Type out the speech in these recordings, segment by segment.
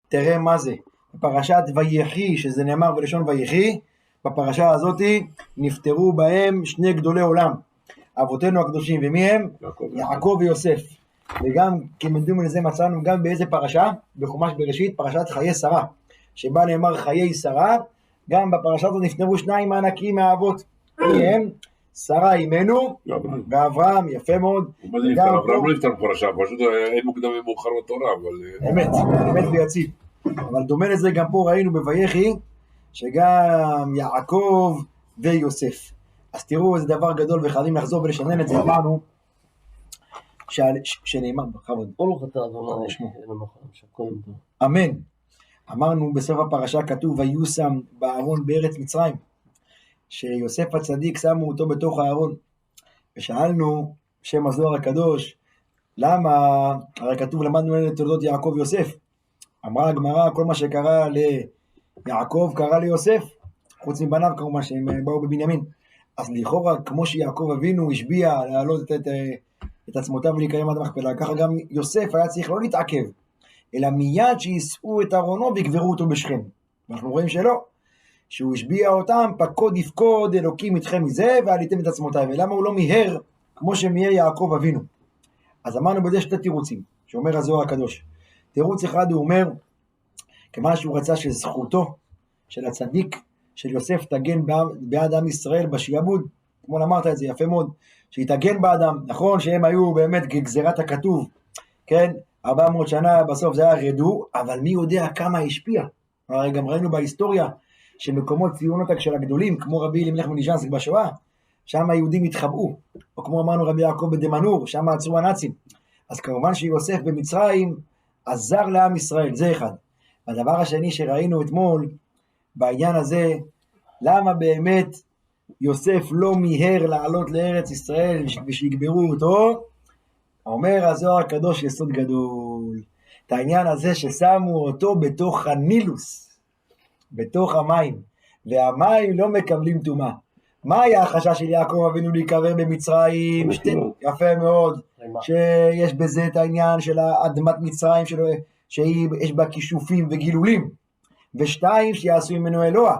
תראה מה זה. בפרשת ויחי, שזה נאמר בלשון ויחי, בפרשה הזאת נפטרו בהם שני גדולי עולם, אבותינו הקדושים, ומי הם? יעקב ויוסף. וגם כמדומה לזה מצאנו גם באיזה פרשה? בחומש בראשית, פרשת חיי שרה, שבה נאמר חיי שרה, גם בפרשה הזאת נפטרו שניים הענקים מהאבות. מי הם? שרה אימנו ואברהם, יפה מאוד. מה זה נפטר? אברהם לא נפטר בפרשה, פשוט אין מוקדם ומאוחר בתורה, אבל... אמת ויציב. אבל דומה לזה גם פה ראינו בויחי, שגם יעקב ויוסף. אז תראו איזה דבר גדול, וחייבים לחזור ולשנן את זה. אמרנו שנאמר בכבוד. ברוך אתה אדוני שמו. אמן. אמרנו בסוף הפרשה כתוב ויושם בארון בארץ מצרים, שיוסף הצדיק שמו אותו בתוך הארון. ושאלנו שם הזוהר הקדוש, למה? הרי כתוב למדנו את תולדות יעקב ויוסף. אמרה הגמרא, כל מה שקרה ליעקב קרה ליוסף, חוץ מבניו כמובן שהם באו בבנימין. אז לכאורה כמו שיעקב אבינו השביע להעלות את עצמותיו ולהיקרם עד המכפלה, ככה גם יוסף היה צריך לא להתעכב, אלא מיד שיסעו את ארונו ויקברו אותו בשכם. ואנחנו רואים שלא, שהוא השביע אותם, פקוד יפקוד אלוקים איתכם מזה ועליתם את עצמותיי. ולמה הוא לא מיהר כמו שמיהר יעקב אבינו? אז אמרנו בזה שתי תירוצים שאומר הזוהר הקדוש. תירוץ אחד הוא אומר, כמה שהוא רצה שזכותו של הצדיק של יוסף תגן בעד עם ישראל בשיעבוד, כמו אמרת את זה יפה מאוד, שיתגן באדם. נכון שהם היו באמת כגזירת הכתוב, כן, 400 שנה בסוף זה היה רדו, אבל מי יודע כמה השפיע. הרי גם ראינו בהיסטוריה שמקומות ציונותק של הגדולים, כמו רבי אלימלך מליז'נסק בשואה, שם היהודים התחבאו, או כמו אמרנו רבי יעקב בדמנור, שם עצרו הנאצים. אז כמובן שיוסף במצרים עזר לעם ישראל, זה אחד. הדבר השני שראינו אתמול בעניין הזה, למה באמת יוסף לא מיהר לעלות לארץ ישראל ושיגברו אותו? אומר הזוהר הקדוש יסוד גדול, את העניין הזה ששמו אותו בתוך הנילוס, בתוך המים, והמים לא מקבלים טומאה. מה היה החשש של יעקב אבינו להיקבר במצרים? יפה מאוד, שיש בזה את העניין של אדמת מצרים שיש בה כישופים וגילולים, ושתיים שיעשו ממנו אלוה.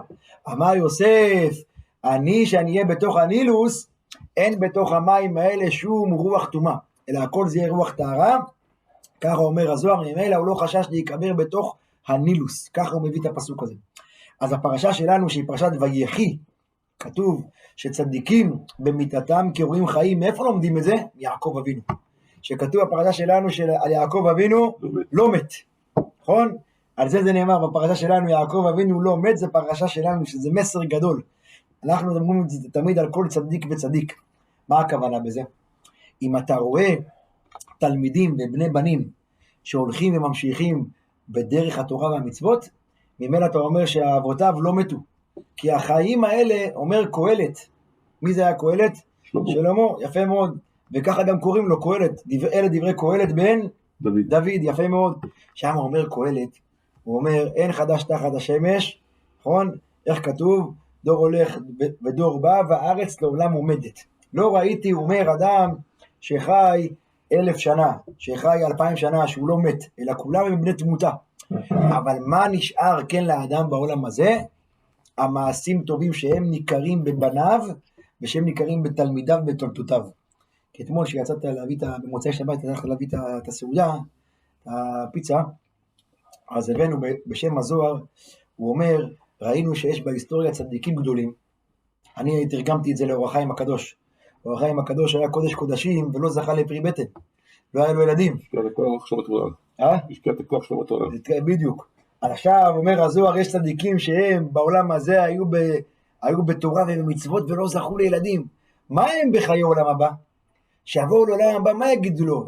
אמר יוסף, אני שאני אהיה בתוך הנילוס, אין בתוך המים האלה שום רוח טומאה, אלא הכל זה יהיה רוח טהרה. ככה אומר הזוהר, ממילא הוא לא חשש להיקבר בתוך הנילוס, ככה הוא מביא את הפסוק הזה. אז הפרשה שלנו שהיא פרשת ויחי, כתוב שצדיקים במיתתם כרועים חיים. מאיפה לומדים את זה? יעקב אבינו. שכתוב בפרשה שלנו על יעקב אבינו לא מת, נכון? על זה נאמר בפרשה שלנו יעקב אבינו לא מת, זה פרשה שלנו שזה מסר גדול. אנחנו מדברים את זה תמיד על כל צדיק וצדיק. מה הכוונה בזה? אם אתה רואה תלמידים ובני בנים שהולכים וממשיכים בדרך התורה והמצוות, ממילא אתה אומר שהאבותיו לא מתו. כי החיים האלה, אומר קהלת, מי זה היה קהלת? שלמה, יפה מאוד. וככה גם קוראים לו קהלת, אלה דברי קהלת בן דוד, יפה מאוד. שם אומר קהלת, הוא אומר אין חדש תחת השמש, נכון? איך כתוב? דור הולך ודור בא והארץ לעולם עומדת. לא ראיתי, הוא אומר, אדם שחי 1000 שנה, שחי 2000 שנה, שהוא לא מת, אלא כולם הם בני תמותה. אבל מה נשאר כן לאדם בעולם הזה? המעשים טובים שהם ניכרים בבניו, ושהם ניכרים בתלמידיו בתולדותיו. כי אתמול שיצאת להביא במוצאי שבת, הלכת להביא את הסעודה, הפיצה, אז הבאנו בשם הזוהר, הוא אומר, ראינו שיש בהיסטוריה צדיקים גדולים. אני תרגמתי את זה לאור החיים הקדוש. אור החיים הקדוש היה קודש קודשים ולא זכה לפרי בטן, לא היה לו ילדים. השקיע את הכוח שלו בתורה. בדיוק. עכשיו אומר הזוהר, יש צדיקים שהם בעולם הזה היו בתורה ובמצוות ולא זכו לילדים. מה הם בחיי עולם הבא? שיבואו לעולם הבא, מה יגידו לו?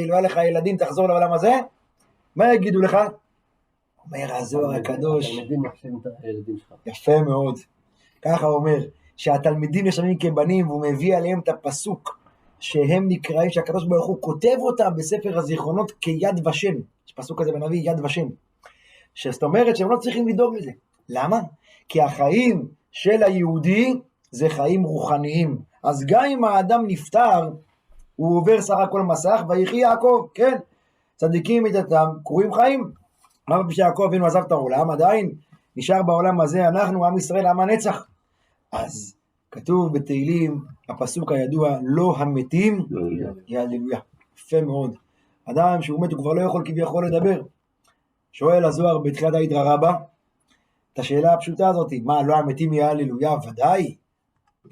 לא היה לך ילדים, תחזור לעולם הזה? מה יגידו לך? אומר הזוהר הקדוש, יפה מאוד, ככה הוא אומר, שהתלמידים נשמעים כבנים, והוא מביא עליהם את הפסוק, שהם נקראים, שהקדוש ברוך הוא כותב אותם בספר הזיכרונות כיד ושם, יש פסוק כזה בנביא יד ושם, שזאת אומרת שהם לא צריכים לדאוג לזה. למה? כי החיים של היהודי זה חיים רוחניים, אז גם אם האדם נפטר, הוא עובר סך הכל מסך, ויחי יעקב, כן, צדיקים מיתתם, קרויים חיים, אף שיעקב אבינו עזב את העולם, עדיין נשאר בעולם הזה, אנחנו, עם ישראל, עם הנצח. אז כתוב בתהילים, הפסוק הידוע, לא המתים, יהללויה. יפה מאוד. אדם שהוא מת, הוא כבר לא יכול כביכול לדבר. שואל הזוהר בתחילת ההידרא רבה, את השאלה הפשוטה הזאת, מה, לא המתים יהללויה? ודאי.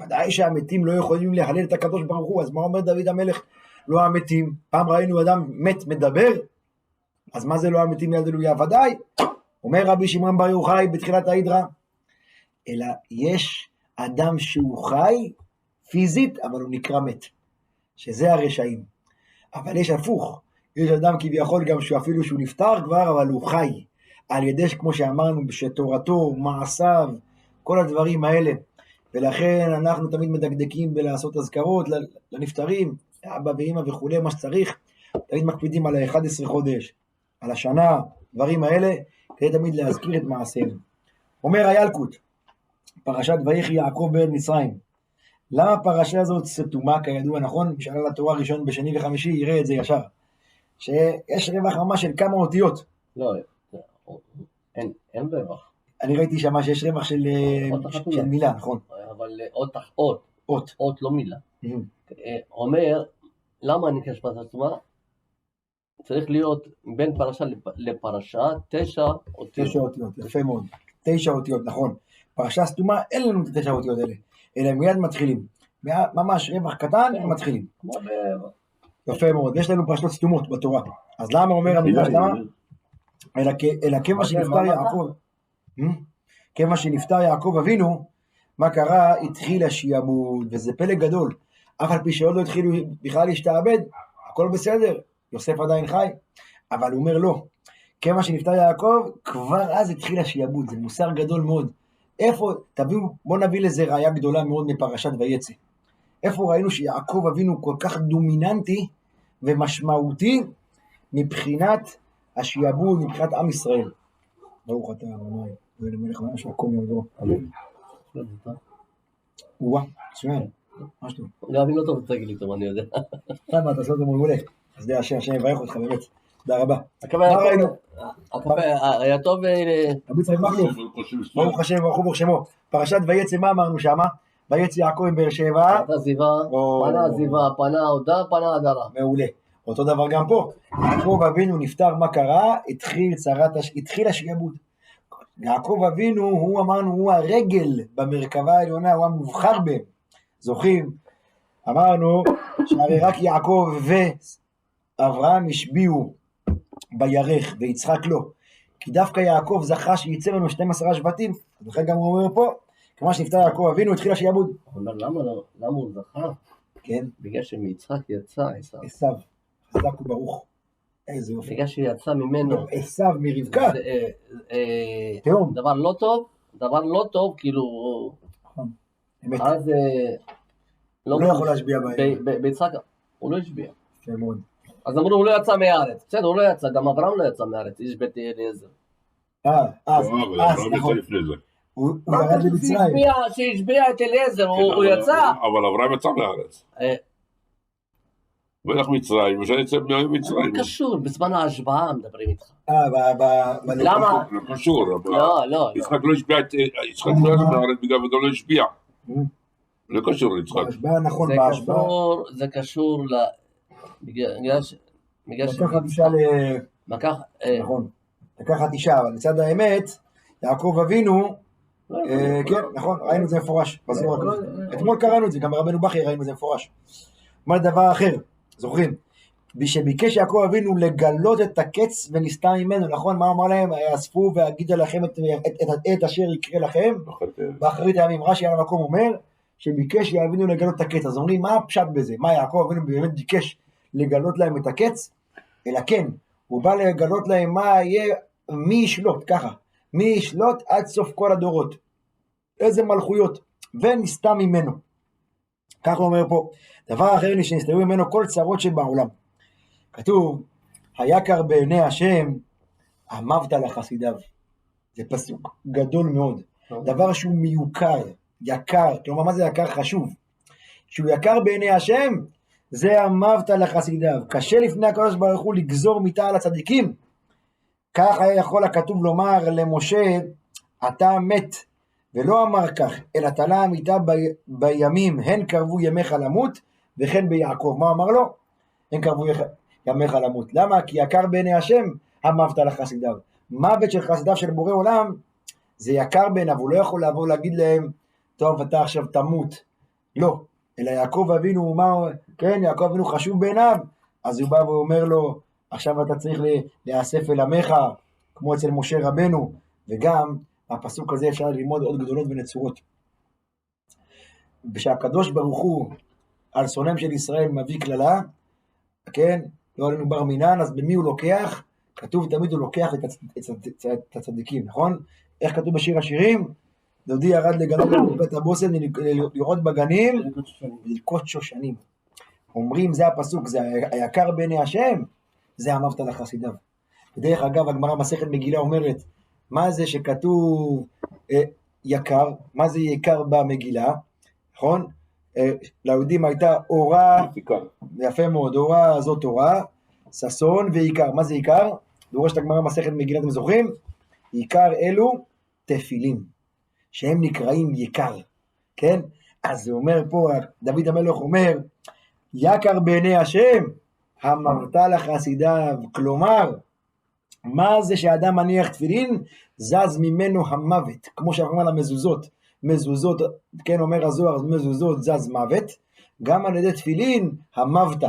ודאי שהמתים לא יכולים להלל את הקדוש ברוך הוא, אז מה אומר דוד המלך? לא המתים. פעם ראינו אדם מת מדבר, אז מה זה לא המתים יהללויה? ודאי. אומר רבי שמעון בר יוחאי בתחילת ההידרא, אלא יש אדם שהוא חי פיזית, אבל הוא נקרא מת, שזה הרשעים. אבל יש הפוך, יש אדם כביכול גם שאפילו שהוא נפטר כבר, אבל הוא חי, על ידי כמו שאמרנו, שתורתו, מעשיו, כל הדברים האלה, ולכן אנחנו תמיד מדקדקים בלעשות אזכרות לנפטרים, אבא ואמא וכו', מה שצריך, תמיד מקפידים על ה-11 חודש, על השנה, דברים האלה, כדי תמיד להזכיר את מעשיהם. אומר הילקוט, פרשת ויחי יעקב בארץ מצרים, למה הפרשה הזאת סתומה כידוע, נכון? מי שעלה לתורה ראשון בשני וחמישי יראה את זה ישר, שיש רווח ממש של כמה אותיות. לא, אין רווח. אני ראיתי שמה שיש רווח של מילה, נכון? אבל אות לא מילה. אומר, למה אני כשפת עצמה? צריך להיות בין פרשה לפרשה 9 אותיות. 9 אותיות, יפה מאוד. 9 אותיות, נכון. פרשה סתומה, אין לנו את 9 אותיות האלה, אלא מיד מתחילים. ממש רווח קטן, ומתחילים. יפה מאוד. יש לנו פרשות סתומות בתורה. אז למה אומר המדרש למה? אלא כיוון שנפטר יעקב, כיוון שנפטר יעקב אבינו, מה קרה? התחיל השעבוד, וזה פלא גדול. אף על פי שעוד לא התחילו בכלל להשתעבד, הכל בסדר, יוסף עדיין חי, אבל הוא אומר לא. כיוון שנפטר יעקב, כבר אז התחיל השעבוד, זה מוסר גדול מאוד. איפה, בוא נביא לזה ראיה גדולה מאוד מפרשת ויצא. איפה ראינו שיעקב אבינו כל כך דומיננטי ומשמעותי מבחינת השעבוד, מבחינת עם ישראל. ברוך אתה אדוני, ולמלך העולם שהכל יעזור. אמן. וואה, מצוין. מה שטוב. גם אם לא טוב, תגיד לי טוב, אני יודע. מה אתה עושה אותו מעולה. אז זה השם יברך אותך באמת. תודה רבה. הקפה היה טוב. רבי יצחק מכלוף. ברוך השם ברוך שמו. פרשת ויצא מה אמרנו שמה? ויצא יעקב מבאר שבע. פנה עזיבה, פנה הודה, פנה הדרה. מעולה. אותו דבר גם פה. יעקב אבינו נפטר, מה קרה? התחיל השעבוד. יעקב אבינו, הוא אמרנו, הוא הרגל במרכבה העליונה, הוא המובחר בהם. זוכים? אמרנו שהרי רק יעקב ואברהם השביעו בירך ויצחק לא. כי דווקא יעקב זכה שיצא לנו 12 שבטים. לכן גם הוא אומר פה, כמו שנפטר יעקב אבינו, התחיל השעבוד. אבל למה הוא זכה? כן. בגלל שמיצחק יצא עשיו. חזק וברוך. איזה יופי. בגלל שיצא ממנו עשיו מרבקה. תאום. דבר לא טוב, כאילו. אמת. אז הוא לא יכול להשביע בהם. ביצחק הוא לא השביע. כן מאוד. אז אמרו הוא לא יצא מהארץ. בסדר, הוא לא יצא, גם אברהם לא יצא מהארץ, איש בית אליעזר. נכון. הוא ירד למצרים. שהשביע את אליעזר, הוא יצא. אבל אברהם יצא מהארץ. מלך מצרים, ושייצא ממצרים. זה קשור, בזמן ההשבעה מדברים איתך. למה? זה קשור. לא. יצחק לא השביע את... יצחק לא יצא מהארץ בגלל וגם לא השביע. לא קשור ליצחק. בהשבעה, נכון, בהשבעה. זה קשור ל... לקחת אישה נכון. לקחת אישה, אבל מצד האמת, יעקב אבינו, כן, נכון, ראינו את זה מפורש. אתמול קראנו את זה, גם ברבנו בכי ראינו את זה מפורש. מה דבר אחר, זוכרים? שביקש יעקב אבינו לגלות את הקץ ונסתר ממנו, נכון? מה אמר להם? אספו והגידו לכם את אשר יקרה לכם באחרית הימים. רש"י על המקום אומר שביקש יאבינו לגלות את הקץ. אז אומרים, מה הפשט בזה? מה יעקב אבינו באמת ביקש לגלות להם את הקץ? אלא כן, הוא בא לגלות להם מה יהיה, מי ישלוט, ככה, מי ישלוט עד סוף כל הדורות, איזה מלכויות, ונסתר ממנו. ככה הוא אומר פה, דבר אחר שנסתרו ממנו כל צרות שבעולם. כתוב, היקר בעיני השם, אמרת לחסידיו. זה פסוק גדול מאוד. דבר שהוא מיוקר, יקר, כלומר מה זה יקר חשוב? שהוא יקר בעיני השם, זה אמרת לחסידיו. קשה לפני הקדוש ברוך הוא לגזור מיתה על הצדיקים. כך היה יכול הכתוב לומר למשה, אתה מת, ולא אמר כך, אלא תלה המיטה בימים, הן קרבו ימיך למות, וכן ביעקב. מה אמר לו? הן קרבו ימיך למות. למה? כי יקר בעיני השם, המוות לחסידיו. מוות של חסידיו של בורא עולם, זה יקר בעיניו, הוא לא יכול לבוא להגיד להם, טוב, אתה עכשיו תמות. לא, אלא יעקב אבינו, כן, יעקב אבינו חשוב בעיניו, אז הוא בא ואומר לו, עכשיו אתה צריך להיאסף אל עמך, כמו אצל משה רבנו, וגם הפסוק הזה אפשר ללמוד עוד גדולות ונצורות. כשהקדוש ברוך הוא על שונאיהם של ישראל מביא כללה, כן, לא עלינו בר מינן, אז במי הוא לוקח? כתוב תמיד הוא לוקח את הצדיקים, נכון? איך כתוב בשיר השירים? דודי ירד לגנות בבית הבושם לראות בגנים וללקוט שושנים. אומרים זה הפסוק, זה היקר בעיני השם, זה המוות לחסידיו. בדרך אגב הגמרא מסכת מגילה אומרת, מה זה שכתוב יקר, מה זה יקר במגילה, נכון? ליהודים הייתה אורה, יפה מאוד, אורה זאת אורה, ששון ועיקר. מה זה עיקר? דורשת הגמרא מסכת מגילה, אתם זוכרים? עיקר אלו תפילים, שהם נקראים יקר, כן? אז הוא אומר פה, דוד המלך אומר, יקר בעיני השם, המרת לחסידיו, כלומר, מה זה שאדם מניח תפילין? זז ממנו המוות, כמו שאמרנו על המזוזות, מזוזות, כן אומר הזוהר, מזוזות זז מוות, גם על ידי תפילין המוות,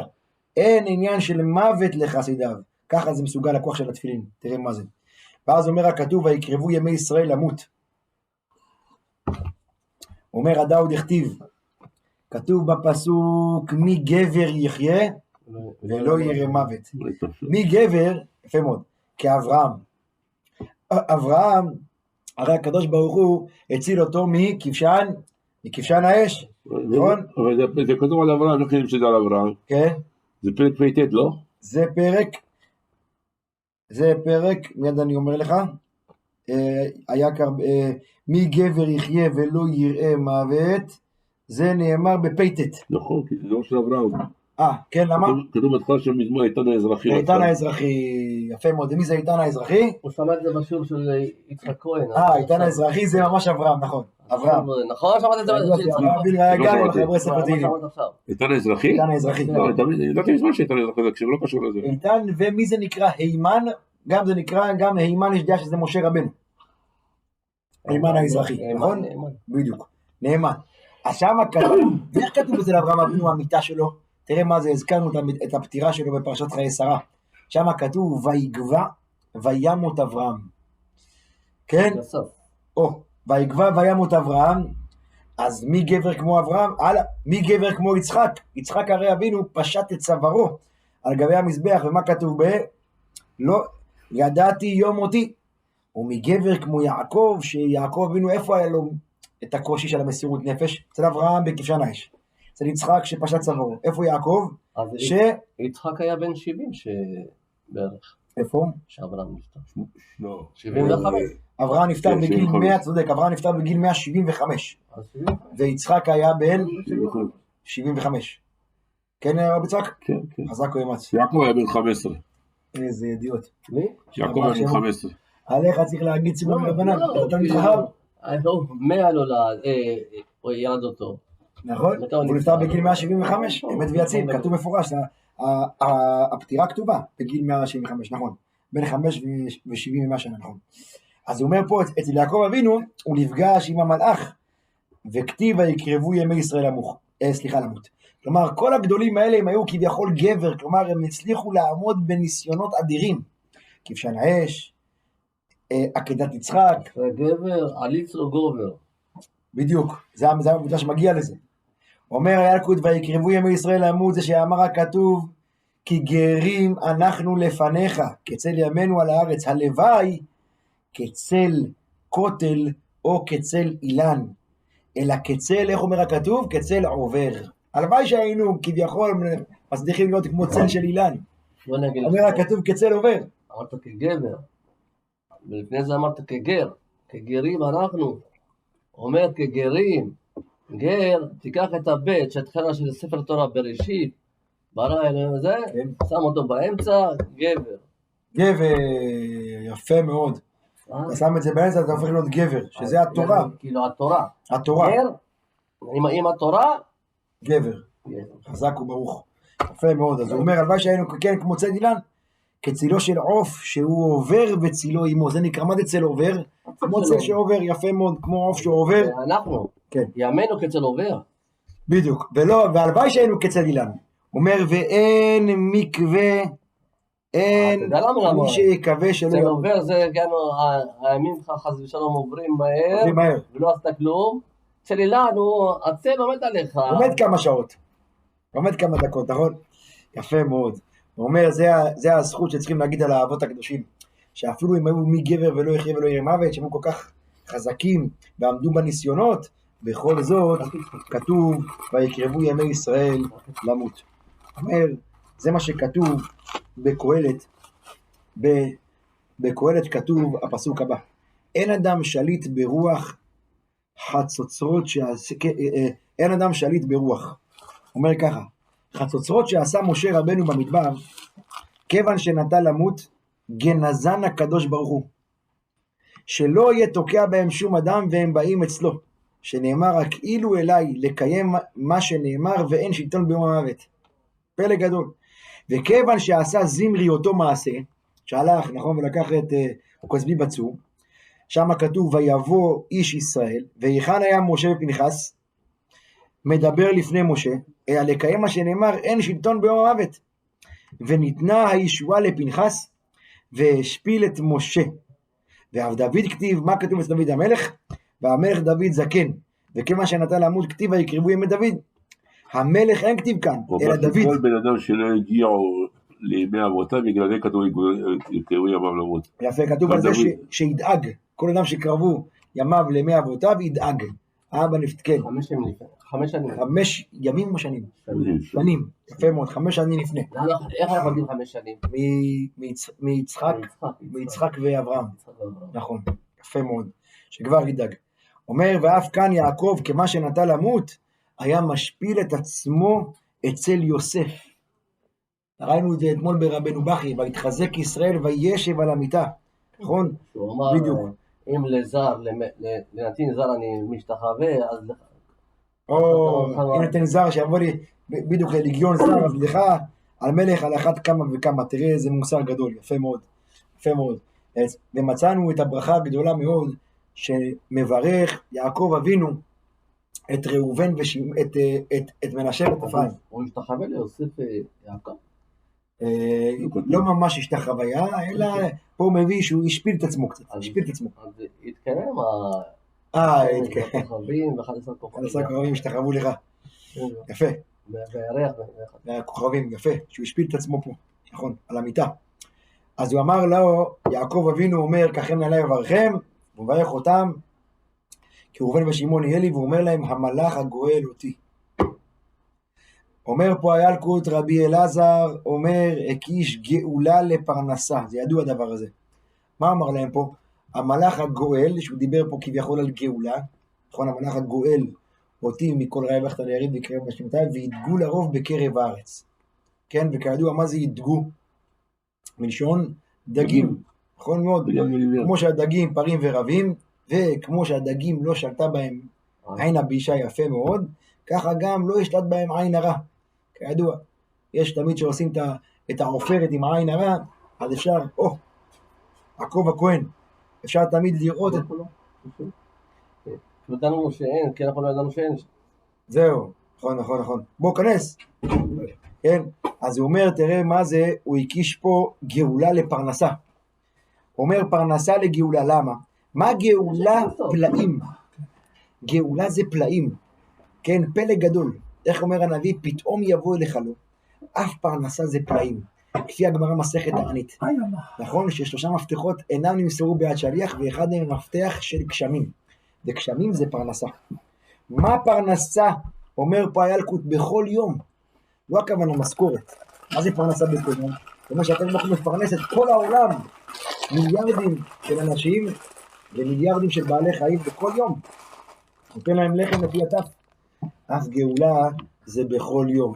אין עניין של מוות לחסידיו, ככה זה מסוגל הכוח של התפילין, תראה מה זה. ואז אומר הכתוב, ויקרבו ימי ישראל למות. אומר הדאוד הכתיב, כתוב בפסוק, מי גבר יחיה ולא יראה מוות. מי גבר, יפה מאוד, כאברהם. אברהם, הרי הקדוש ברוך הוא הציל אותו מכבשן האש, נכון? אבל זה כתוב על אברהם, איך נמצא על אברהם? כן. זה פרק פ"ט, לא? זה פרק, מיד אני אומר לך, מי גבר יחיה ולא יראה מוות, זה נאמר בפ"ט. נכון, כי זה לא של אברהם. כן, למה? כתוב בהתחלה של מזמור איתן האזרחי. איתן האזרחי, יפה מאוד. מי זה איתן האזרחי? הוא שמע את זה בשיעור של יצחק כהן. איתן האזרחי זה ממש אברהם, נכון. אברהם. נכון, שמעת את זה של יצחק כהן. היה גם בחברי ספר תהילים. איתן האזרחי? איתן האזרחי. ידעתי מזמן שאיתן האזרחי, זה לא קשור לזה. איתן, ומי זה נקרא הימן? גם זה נקרא, גם הימן יש דעה שזה משה רבנו. הימן האזרחי, נכון? בדיוק, נאמן. אז שמה כתוב, ואיך כתוב בזה לאברהם אבינו המיטה שלו? תראה מה זה, הזכרנו את הפטירה שלו בפרשת חיי שרה. שמה כתוב, ויגבע וימות אברהם. כן? ויגבע וימות אברהם. אז מי גבר כמו אברהם? מי גבר כמו יצחק? יצחק הרי אבינו פשט את צווארו על גבי המזבח, ומה כתוב לא, ידעתי יום מותי. ומגבר כמו יעקב, שיעקב אבינו איפה היה לו את הקושי של המסירות נפש? אצל אברהם בכבשן האש. אצל יצחק שפשט צווארו. איפה יעקב? יצחק היה בן 70 בערך. איפה? שאברהם נפטר. לא. 75. אברהם נפטר בגיל 100, צודק, אברהם נפטר בגיל 175. ויצחק היה בן 75. כן, רבי יצחק? כן, כן. חזק או אמץ. יעקב היה בן 15. איזה ידיעות. מי? יעקב היה בן 15. עליך צריך להגיד סימון רבנן, אתה מתחבר? 100 נולד, הוא ילד אותו. נכון, הוא נפטר בגיל 175, אמת ויציב, כתוב מפורש, הפטירה כתובה בגיל 175, נכון, בין 5 ו-70 ומה שנה, נכון. אז הוא אומר פה, אצל יעקב אבינו, הוא נפגש עם המלאך, וכתיב ויקרבו ימי ישראל למות. כלומר, כל הגדולים האלה הם היו כביכול גבר, כלומר, הם הצליחו לעמוד בניסיונות אדירים. כבשן האש, עקדת יצחק. גבר, עליץ לו גובר. בדיוק, זה המדע שמגיע לזה. אומר ילקוט ויקרבו ימי ישראל למות, זה שאמר הכתוב, כי גרים אנחנו לפניך, כצל ימינו על הארץ, הלוואי כצל כותל או כצל אילן, אלא כצל, איך אומר הכתוב? כצל עובר. הלוואי שהיינו כביכול מצליחים להיות כמו צל של אילן. אומר הכתוב כצל עובר. אמרת כגבר, ולפני זה אמרת כגר, כגרים אנחנו. אומר כגרים, גר, תיקח את הבית שהתחלה של ספר תורה בראשית, ברא אלוהים הזה, שם אותו באמצע, גבר. גבר, יפה מאוד. אתה שם את זה באמצע, אתה הופך להיות גבר, שזה התורה. כאילו התורה. התורה. גר, עם התורה, גבר. חזק וברוך. יפה מאוד. אז הוא אומר, הלוואי שהיינו כן כמו צל אילן, כצילו של עוף שהוא עובר בצילו עמו. זה נקרא, מה זה צל עובר? כמו צל שעובר, יפה מאוד, כמו עוף שעובר. אנחנו, כן. ימינו כצל עובר. בדיוק. והלוואי שהיינו כצל אילן. אומר, ואין מקווה, אין מי שיקווה שלא צל עובר זה גם הימים חס ושלום עוברים מהר, ולא עשתה כלום. צל אילן, הצל עומד עליך. עומד כמה שעות. עומד כמה דקות, נכון? יפה מאוד. הוא אומר, זה הזכות שצריכים להגיד על האבות הקדושים, שאפילו אם היו מי גבר ולא יחיה ולא יראה מוות, שהם היו כל כך חזקים ועמדו בניסיונות, בכל זאת כתוב, ויקרבו ימי ישראל למות. אומר, זה מה שכתוב בקהלת, בקהלת כתוב הפסוק הבא, אין אדם שליט ברוח חצוצרות אין אדם שליט ברוח. אומר ככה, חצוצרות שעשה משה רבנו במדבר, כיוון שנטה למות, גנזן הקדוש ברוך הוא, שלא יהיה תוקע בהם שום אדם והם באים אצלו, שנאמר רק אילו אליי לקיים מה שנאמר ואין שלטון ביום המוות. פלא גדול. וכיוון שעשה זמרי אותו מעשה, שהלך נכון ולקח את כוסבי בצור, שם כתוב ויבוא איש ישראל, והיכן היה משה ופנחס, מדבר לפני משה, אלא לקיים מה שנאמר אין שלטון ביום המוות. וניתנה הישועה לפנחס, והשפיל את משה. ואף דוד כתיב, מה כתוב אצל דוד המלך? והמלך דוד זקן, וכמה שנטה למות כתיב ויקרבו ימי דוד. המלך אין כתיב כאן, אלא דוד. כל בן אדם שלא הגיעו לימי אבותיו, בגלל זה כתוב יקרבו ימיו למות. יפה, כתוב על זה שידאג, כל אדם שקרבו ימיו לימי אבותיו ידאג. האבא נפתקל. 5 שנים. 5 ימים או שנים? שנים. יפה מאוד, 5 שנים לפני. איך אנחנו יודעים 5 שנים? מיצחק ואברהם. נכון, יפה מאוד. שכבר ידאג. אומר, ואף כאן יעקב, כמה שנטה למות, היה משפיל את עצמו אצל יוסף. ראינו את זה אתמול ברבנו בכי, והתחזק ישראל וישב על המיטה. נכון? הוא אמר, בדיוק. אם לזר, לנתין זר אני משתחווה, אז לך. או, אם נתן זר שיבוא לי, בדיוק לליגיון זר, אז לך, על מלך על אחת כמה וכמה, תראה איזה מוסר גדול, יפה מאוד, יפה מאוד. ומצאנו את הברכה הגדולה מאוד, שמברך יעקב אבינו, את ראובן את מנשה ואת אפרים. הוא השתחווה ליוסף יעקב? לא ממש השתחוויה, אלא פה הוא מביא שהוא השפיל את עצמו קצת, השפיל את עצמו. אז התקיים הכוכבים ו11 כוכבים. 11 כוכבים השתחוו לך. יפה. והירח. והכוכבים, יפה, שהוא השפיל את עצמו פה, נכון, על המיטה. אז הוא אמר לו, יעקב אבינו אומר, ככם עלי וברכם, הוא מברך אותם, כי ראובן ושמעון יהיה לי, והוא אומר להם, המלאך הגואל אותי. אומר פה הילקוט רבי אלעזר, אומר, הקיש גאולה לפרנסה, זה ידוע הדבר הזה. מה אמר להם פה? המלאך הגואל, שהוא דיבר פה כביכול על גאולה, נכון, המלאך הגואל אותי מכל רעי בכת ליריד ויקרב בשמתי, וידגו לרוב בקרב הארץ. כן, וכידוע מה זה ידגו? מלשון דגים, נכון מאוד, כמו שהדגים פרים ורבים, וכמו שהדגים לא שלטה בהם עין הבישה יפה מאוד, ככה גם לא ישלט בהם עין הרע. כידוע, יש תמיד שעושים את העופרת עם העין הרע, אז אפשר, עקוב הכהן, אפשר תמיד לראות את... ידענו שאין, כי אנחנו לא ידענו שאין. זהו, נכון. בוא כנס. כן, אז הוא אומר, תראה מה זה, הוא הקיש פה גאולה לפרנסה. הוא אומר פרנסה לגאולה, למה? מה גאולה? פלאים. גאולה זה פלאים. כן, פלא גדול. איך אומר הנביא, פתאום יבוא אליך לו. אף פרנסה זה פלאים. כפי הגמרא מסכת תענית. נכון ששלושה מפתחות אינם נמסרו ביד שליח, ואחד מהם מפתח של גשמים. וגשמים זה פרנסה. מה פרנסה? אומר פה הילקוט בכל יום. לא הכוונה משכורת. מה זה פרנסה בכל יום? זאת אומרת שאתם יכולים לפרנס את כל העולם. מיליארדים של אנשים ומיליארדים של בעלי חיים בכל יום. נותן להם לחם לפי הטף. אף גאולה זה בכל יום.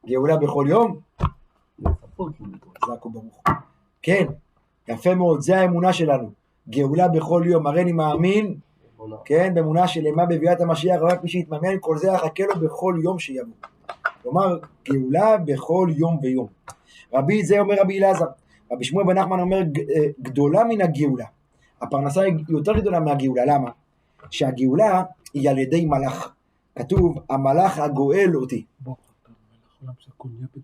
גאולה בכל יום? זעקו ברוך. כן, יפה מאוד, זה האמונה שלנו. גאולה בכל יום, הרי אני מאמין, כן, באמונה שלמה בביאת המשיח, רק מי שיתממן, כל זה יחכה לו בכל יום שיבוא. כלומר, גאולה בכל יום ויום. זה אומר רבי אלעזר. רבי שמואל בן נחמן אומר, גדולה מן הגאולה. הפרנסה היא יותר גדולה מהגאולה, למה? שהגאולה היא על ידי מלאך. כתוב, המלאך הגואל אותי.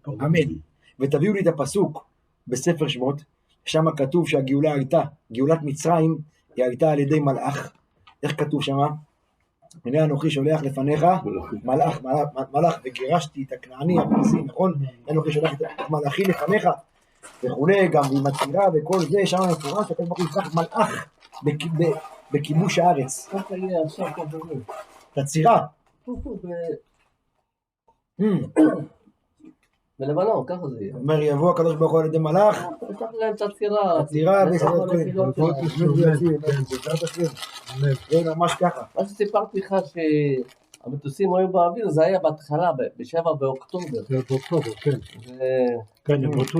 אמן. ותביאו לי את הפסוק בספר שמות, שם כתוב שהגאולה הייתה, גאולת מצרים, היא הייתה על ידי מלאך. איך כתוב שם? הנה אנוכי שולח לפניך מלאך, וגירשתי את הכנעני הפרסי, נכון? אנוכי שולח את מלאכי לפניך וכולי, גם עם הצירה וכל זה, שם מפורש, הקדוש ברוך הוא ישלח מלאך בכיבוש הארץ. ככה יהיה עכשיו כזה. את הצירה. בלבנון, ככה זה יהיה. אומר, יבוא הקדוש ברוך הוא על ידי מלאך, תשלח להם את הצירה. הצירה זה ממש ככה. מה שסיפרתי לך שהמטוסים היו באוויר, זה היה בהתחלה, ב7 באוקטובר. באוקטובר, כן. כן, הם רצו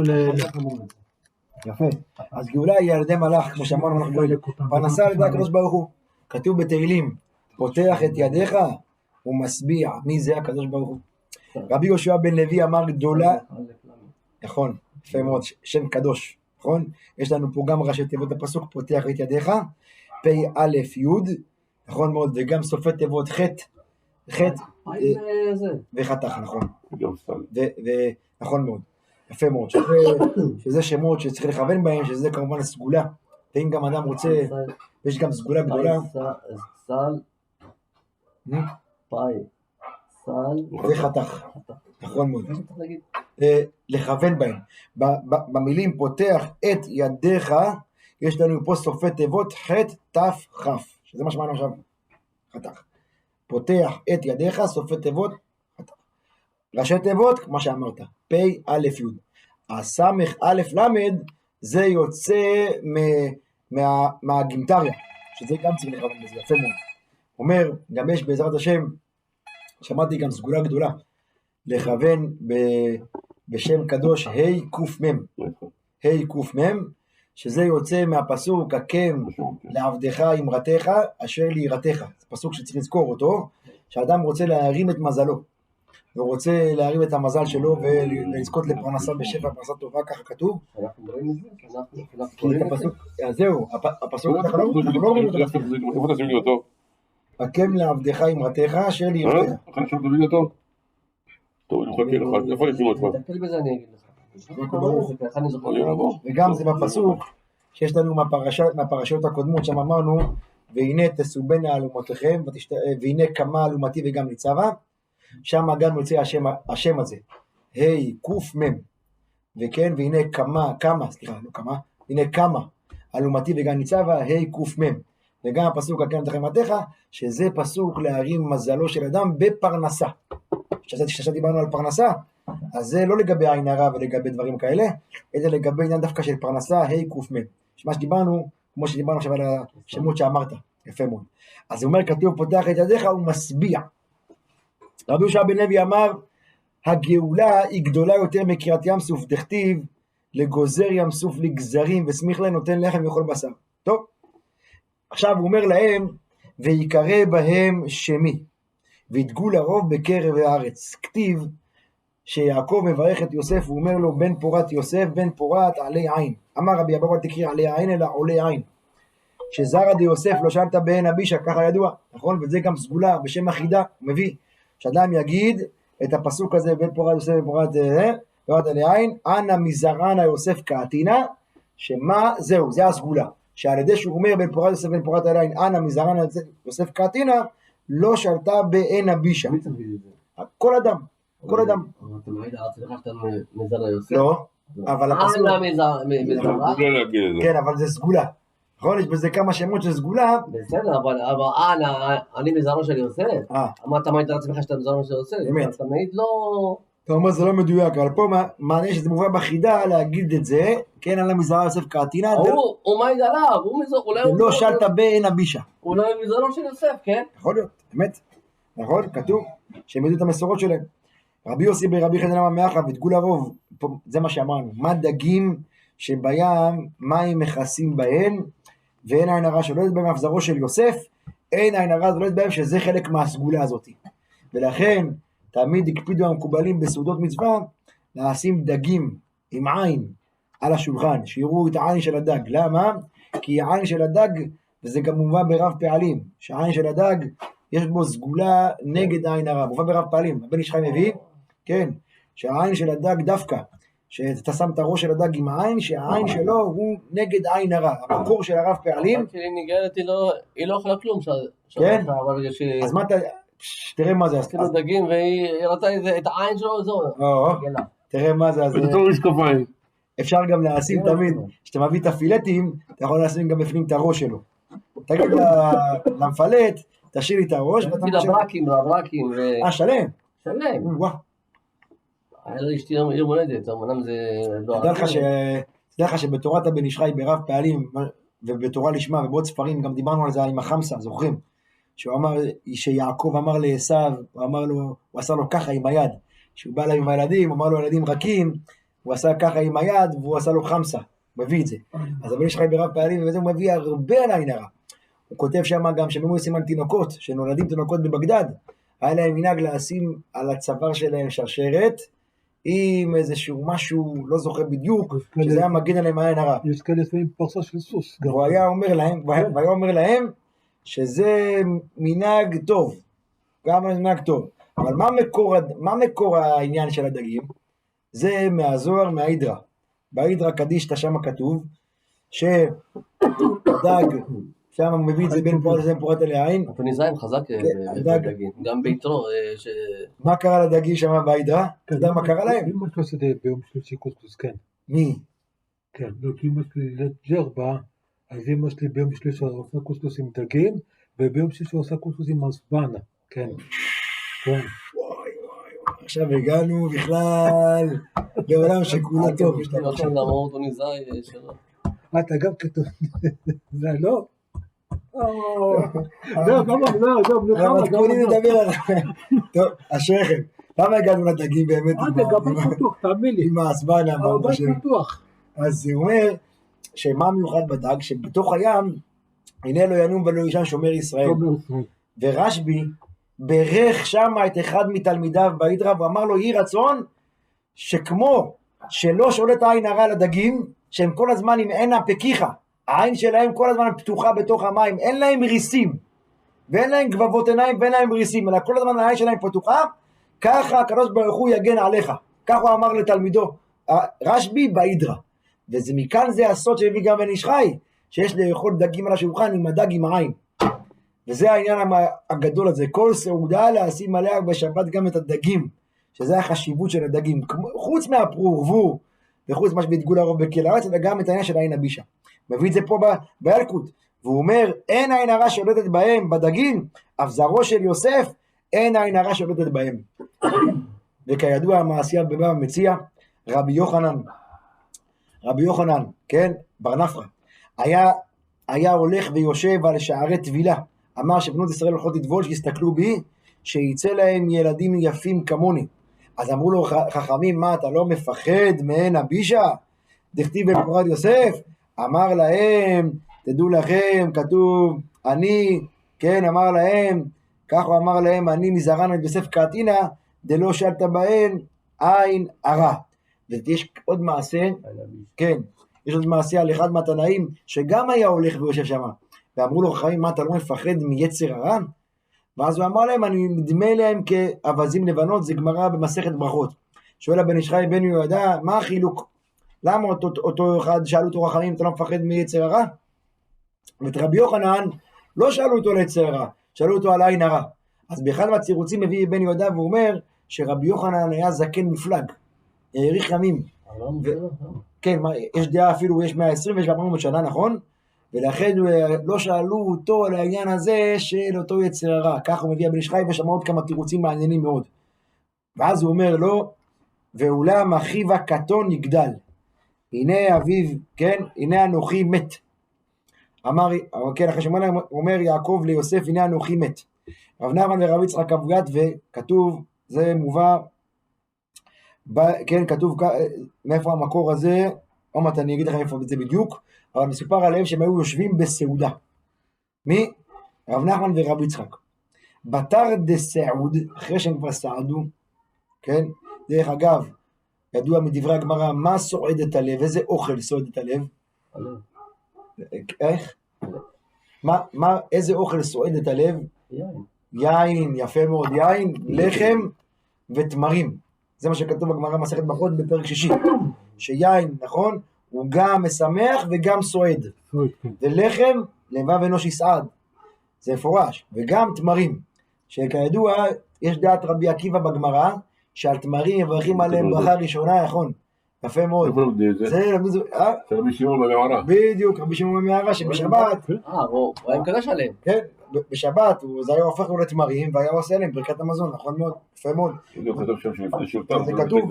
יפה. אז גאולה היא על ידי מלאך, כמו שאמרנו, אנחנו פרנסה על ידי הקדוש ברוך הוא. כתוב בתהילים, פותח את ידיך ומשביע. מי זה הקדוש ברוך הוא? רבי יהושע בן לוי אמר גדולה, נכון, יפה מאוד, שם קדוש, נכון? יש לנו פה גם ראשי תיבות בפסוק, פותח את ידיך, פ' א' י', נכון מאוד, וגם סופי תיבות ח' וחתך, נכון. נכון מאוד, יפה מאוד, שזה שמות שצריך לכוון בהם, שזה כמובן הסגולה, ואם גם אדם רוצה, יש גם סגולה גדולה. וחתך, נכון מאוד, לכוון בהם. במילים פותח את ידיך, יש לנו פה סופי תיבות ח' ת' כ', שזה מה שמענו עכשיו, חתך. פותח את ידיך, סופי תיבות, חתך. ראשי תיבות, כמו שאמרת, פ' א' י'. הסמך א' למד, זה יוצא מהגימטריה, שזה גם צריך לכוון בזה, יפה מאוד. אומר, גם יש בעזרת השם, שמעתי גם סגולה גדולה, לכוון בשם קדוש ה' ק' מ', שזה יוצא מהפסוק הקם לעבדך אמרתך אשר ליראתך. זה פסוק שצריך לזכור אותו, שאדם רוצה להרים את מזלו, הוא רוצה להרים את המזל שלו ולזכות לפרנסה בשפע, פרנסה טובה, ככה כתוב. אנחנו רואים את זה? כי את הפסוק, זהו, הפסוק, אנחנו לא רואים אותו. הקם לעבדך אמרתך אשר ליראתך. אחרי עכשיו תביא אותו? טוב, אני מחכה לך, איפה נשים אותך? תקל בזה אני אגיד לך. וגם זה בפסוק שיש לנו מהפרשיות הקודמות, שם אמרנו, והנה תסובנה אלומותיכם, והנה קמה אלומתי וגם ניצבה, שם גם יוצא השם הזה, ה' ק' מ', וכן, והנה קמה אלומתי וגם ניצבה, ה' ק' מ', וגם הפסוק הקם לעבדך אמרתך, שזה פסוק להרים מזלו של אדם בפרנסה. כשאתה דיברנו על פרנסה, אז זה לא לגבי עין הרע ולגבי דברים כאלה, אלא לגבי עניין דווקא של פרנסה, ה' ק' מ'. שמה שדיברנו, כמו שדיברנו עכשיו על השמות שאמרת, יפה מאוד. אז הוא אומר, כתוב, פותח את ידיך ומשביע. רבי יהושע בן לוי אמר, הגאולה היא גדולה יותר מקריעת ים סוף, דכתיב, לגוזר ים סוף לגזרים, וסמיך להם נותן לחם וכל בשר. טוב, עכשיו הוא אומר להם, ויקרא בהם שמי, וידגו לרוב בקרב הארץ. כתיב שיעקב מברך את יוסף, הוא אומר לו, בן פורת יוסף, בן פורת עלי עין. אמר רבי אבא תקריא עלי עין, אלא עולי עין. שזרע דיוסף לא שאלת בעין אבישה, ככה ידוע, נכון? וזה גם סגולה בשם אחידה, הוא מביא, שאדם יגיד את הפסוק הזה, בן פורת יוסף, בן פורת עלי עין, אנא מזרענה יוסף קעתינה, שמה זהו, זה הסגולה. שעל ידי שהוא אומר בן פורת יוסף, בן פורת עלי עין, אנא מזרענה יוסף קעתינה, לא שלטה בעין אבישה. כל אדם. כל אדם. אתה מעיד על עצמך שאתה מזרע יוסף? לא, אבל הפסוק... מזרע? כן, אבל זה סגולה. נכון, יש בזה כמה שמות של סגולה. בסדר, אבל אני מזרעו של יוסף. אמרת, אתה מעיד על עצמך שאתה מזרעו של יוסף? אמת. אתה מעיד לא... אתה אומר, זה לא מדויק, אבל פה מעניין שזה מובא בחידה להגיד את זה, כן, על המזרע יוסף קעתינה. הוא מעיד עליו, זה לא שלטה בעין אבישה. הוא לא מזרעו של יוסף, כן? יכול להיות, אמת. נכון, כתוב, שהם ידעו את המסורות שלהם. רבי יוסי ברבי חנינא אמר מאחה, ותגו לרוב, זה מה שאמרנו, מה דגים שבים מים מכסים בהן, ואין עין הרע שולטת בהם, אף זרעו של יוסף, אין עין הרע שולטת בהם, שזה חלק מהסגולה הזאת. ולכן, תמיד הקפידו המקובלים בסעודות מצווה, לשים דגים עם עין על השולחן, שיראו את העין של הדג. למה? כי העין של הדג, וזה גם מובא ברב פעלים, שהעין של הדג, יש בו סגולה נגד העין הרע, מובא ברב פעלים. הבן איש חי מביא, כן, שהעין של הדג דווקא, שאתה שם את הראש של הדג עם העין, שהעין שלו הוא נגד עין הרע. המקור של הרב פעלים, כי היא ניגרת, היא לא אוכלה כלום. כן? אז מה אתה, תראה מה זה. כאילו דגים, והיא ראתה את העין שלו, זו. תראה מה זה. בתור משקפיים. אפשר גם לשים תמיד, כשאתה מביא את הפילטים, אתה יכול לשים גם בפנים את הראש שלו. תגיד למפלט, תשאיר לי את הראש. לברקים. שלם. שלם. היה לי אשתי יום הולדת, אמנם זה לא... תדע לך שבתורת הבן איש חי ברב פעלים, ובתורה לשמה, ובעוד ספרים, גם דיברנו על זה עם החמסה, זוכרים? שהוא אמר, שיעקב אמר לעשיו, הוא עשה לו ככה עם היד. שהוא בא אליו עם הילדים, אמר לו ילדים רכים, הוא עשה ככה עם היד, והוא עשה לו חמסה. הוא מביא את זה. אז הבן איש חי ברב פעלים, ובזה הוא מביא הרבה על עין הרע. הוא כותב שם גם שהם עושים על תינוקות, שנולדים תינוקות בבגדד, היה להם מנהג לשים על הצוואר שלהם שרשרת, עם איזשהו משהו, לא זוכר בדיוק, שזה היה מגן עליהם העין הרע. יש כאלה לפעמים פרסה של סוס. והוא היה אומר להם, שזה מנהג טוב, גם מנהג טוב. אבל מה מקור העניין של הדגים? זה מהזוהר, מההידרה. בהידרה קדישתא שם כתוב, שדג, שם הוא מביא את זה בין פורת לבין פורת אל העין. הפניזיים חזק בדגים, גם ביתרו. מה קרה לדגים שם בהידרה? אתה יודע מה קרה להם? אמא שלו עושה ביום שלישי קוסקוס, כן. מי? כן, כי אמא שלי לג'רבה, אז אמא שלי ביום שלישי עושה קוסקוס עם דגים, וביום שלישי עושה קוסקוס עם מסבנה, כן. כן. עכשיו הגענו בכלל לעולם שכולה טוב. יש לנו עכשיו למרות אוניזאי שלו. אתה גם כתוב, זה לא? לא, המתכונים לדבר על זה. טוב, אשריכם. למה הגענו לדגים באמת? גבי פתוח, תאמין לי. עם הסבנה. גבי פתוח. אז זה אומר שמה מיוחד בדג? שבתוך הים, הנה לא ינום ולא ישן שומר ישראל. ורשב"י ברך שם את אחד מתלמידיו בהידרה, ואמר לו, יהי רצון שכמו שלא שולט העין הרע לדגים, שהם כל הזמן עם עין הפקיחה, העין שלהם כל הזמן פתוחה בתוך המים, אין להם ריסים, ואין להם גבבות עיניים ואין להם ריסים, אלא כל הזמן העין שלהם פתוחה, ככה הקדוש ברוך הוא יגן עליך. כך הוא אמר לתלמידו, רשב"י בהידרה. וזה מכאן זה הסוד שהביא גם בן איש חי, שיש לאכול דגים על השולחן עם הדג עם העין. וזה העניין הגדול הזה, כל סעודה לשים עליה בשבת גם את הדגים, שזה החשיבות של הדגים, חוץ מהפרורבור, וחוץ מה שבתגול הרוב בקהל הארץ, אלא גם את העניין של העין הבישה. מביא את זה פה בילקוט, והוא אומר, אין עין הרע שולטת בהם, בדגים, אף זרעו של יוסף, אין עין הרע שולטת בהם. וכידוע המעשייה בבא מציע, רבי יוחנן, כן, בר נפרא, היה הולך ויושב על שערי טבילה, אמר שבנות ישראל הולכות לטבול, שיסתכלו בי, שיצא להם ילדים יפים כמוני. אז אמרו לו חכמים, מה אתה לא מפחד מעין הבישה? דכתיב בפורת יוסף? אמר להם, תדעו לכם, כתוב, אני, כן, אמר להם, כך הוא אמר להם, אני מזרען את יוסף קעתינא, דלא שאלת בהן עין הרע. ויש עוד מעשה, כן, יש עוד מעשה על אחד מהתנאים, שגם היה הולך ויושב שם, ואמרו לו חכמים, מה אתה לא מפחד מיצר הרע? ואז הוא אמר להם, אני נדמה להם כאווזים לבנות, זה גמרא במסכת ברכות. שואל הבן איש חי בן יהוידע, מה החילוק? למה אותו אחד שאלו אותו חכמים, אתה לא מפחד מיצר הרע? ואת רבי יוחנן לא שאלו אותו על יצר הרע, שאלו אותו על עין הרע. אז באחד מהצירוצים מביא בן יהוידע והוא אומר שרבי יוחנן היה זקן מופלג, האריך ימים. כן, יש דעה אפילו, יש 120 ויש 400 שנה, נכון? ולכן לא שאלו אותו על העניין הזה של אותו יצר הרע. כך הוא מביא הבן איש חי ושמע עוד כמה תירוצים מעניינים מאוד. ואז הוא אומר לו, ואולם אחיו הקטון יגדל. הנה אביו, כן, הנה אנוכי מת. אמר, כן, אחרי שאומר, הוא אומר יעקב ליוסף, הנה אנוכי מת. רב נחמן ורב יצחק אבויד, וכתוב, זה מובא, כן, כתוב, מאיפה המקור הזה? עוד מעט אני אגיד לכם איפה זה בדיוק, אבל מסופר עליהם שהם היו יושבים בסעודה. מי? רב נחמן ורב יצחק. בתר דסעוד, אחרי שהם כבר סעדו, כן? דרך אגב, ידוע מדברי הגמרא, מה סועד את הלב? איזה אוכל סועד את הלב? איך? איזה אוכל סועד את הלב? יין, יפה מאוד, יין, לחם ותמרים. זה מה שכתוב בגמרא מסכת ברכות בפרק 6. שיין, נכון? הוא גם משמח וגם סועד. ולחם, לבב אנוש יסעד. זה מפורש. וגם תמרים. שכידוע, יש דעת רבי עקיבא בגמרא, שעל תמרים מברכים עליהם ברכה ראשונה, נכון? יפה מאוד. זה רבי שמעון במערה. בדיוק, רבי שמעון במערה שבשבת. הוא היה מקדש עליהם. כן, בשבת זה היה הופך לו לתמרים והיה עושה להם ברכת המזון, נכון מאוד, יפה מאוד. זה כתוב שם שנפגשו אותם. זה כתוב.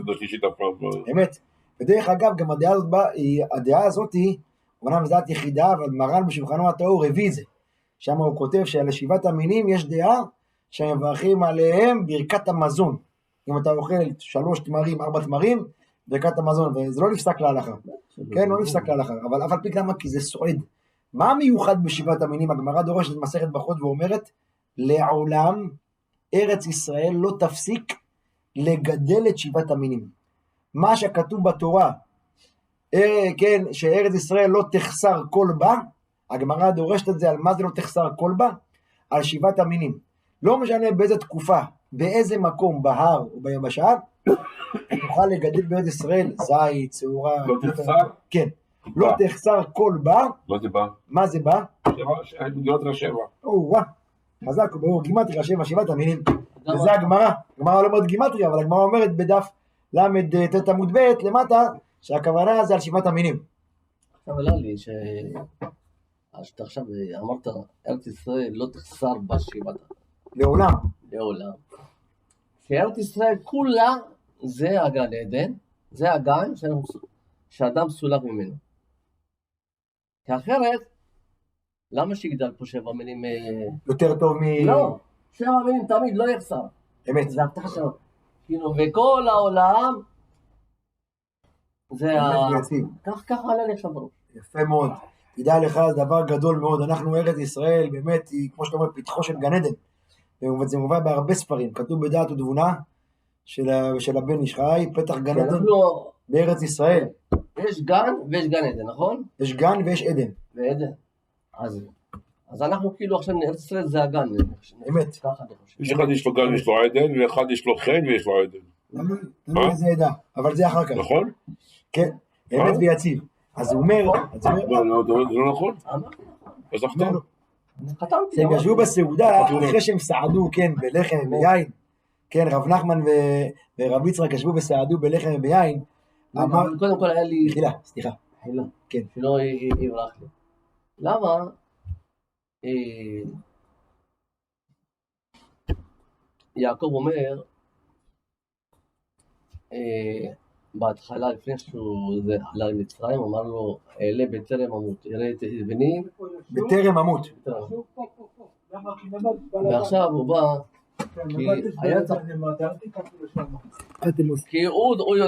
אמת. ודרך אגב, גם הדעה הזאת היא, אומנם זו דעת יחידה, אבל מרן בשולחנו הטהור הביא את זה. שם הוא כותב שעל 7 המינים יש דעה שהם מברכים עליהם ברכת המזון. אם אתה אוכל 3 תמרים, 4 תמרים, ברכת המזון, וזה לא נפסק להלכה. כן, לא נפסק להלכה, אבל אף על פי למה? כי זה סועד. מה מיוחד ב7 המינים? הגמרא דורשת מסכת ברכות ואומרת, לעולם ארץ ישראל לא תפסיק לגדל את 7 המינים. מה שכתוב בתורה, כן, שארץ ישראל לא תחסר כל בה, הגמרא דורשת את זה על מה זה לא תחסר כל בה? על 7 המינים. לא משנה באיזה תקופה, באיזה מקום, בהר או ביבשה, תוכל לגדל בארץ ישראל זית, צהורה. לא תחסר? כן. לא תחסר כל בה. מה זה בא? מה זה בא? גימטריה 7. חזק וברור, גימטריה 7 המינים. וזה הגמרא. הגמרא לא אומרת גימטריה, אבל הגמרא אומרת בדף ל"ט עמוד ב' למטה, שהכוונה זה על 7 המינים. עכשיו עלה לי שאתה עכשיו אמרת, ארץ ישראל לא תחסר ב7. לעולם. לעולם. שארץ ישראל כולה זה הגן עדן, זה הגן שאדם סולק ממנו. כי אחרת, למה שיגדל פה 7 מינים? יותר טוב לא, 7 מינים תמיד לא יחסר. אמת. זה הבטחה שלנו. כאילו, וכל העולם, זה ככה עלה לי עכשיו בראש. יפה מאוד. תדע לך, זה דבר גדול מאוד. אנחנו ארץ ישראל, באמת, היא, כמו שאתה אומר, פתחו של גן עדן. וזה מובא בהרבה ספרים. כתוב בדעת ותבונה של הבן איש חי, פתח גן עדן בארץ ישראל. יש גן ויש גן עדן, נכון? יש גן ויש עדן. ועדן. אז אנחנו כאילו עכשיו ארץ ישראל זה הגן. אמת. יש אחד יש לו גן ויש לו עדן, ואחד יש לו חן ויש לו עדן. תלוי איזה עדה, אבל זה אחר כך. נכון? כן, אמת ויציב. אז הוא אומר... זה לא נכון? אז לחתום. חתמתי. הם ישבו בסעודה, אחרי שהם סעדו, כן, בלחם וביין. כן, רב נחמן ורב יצחק ישבו וסעדו בלחם וביין. קודם כל היה לי... סליחה. כן. שלא יברח לי. למה? יעקב אומר, בהתחלה, לפני שהוא עלה למצרים, אמר לו, אלה בטרם אמות, יראה את בנים. בטרם אמות. ועכשיו הוא בא, כי היה צריך... כי הוא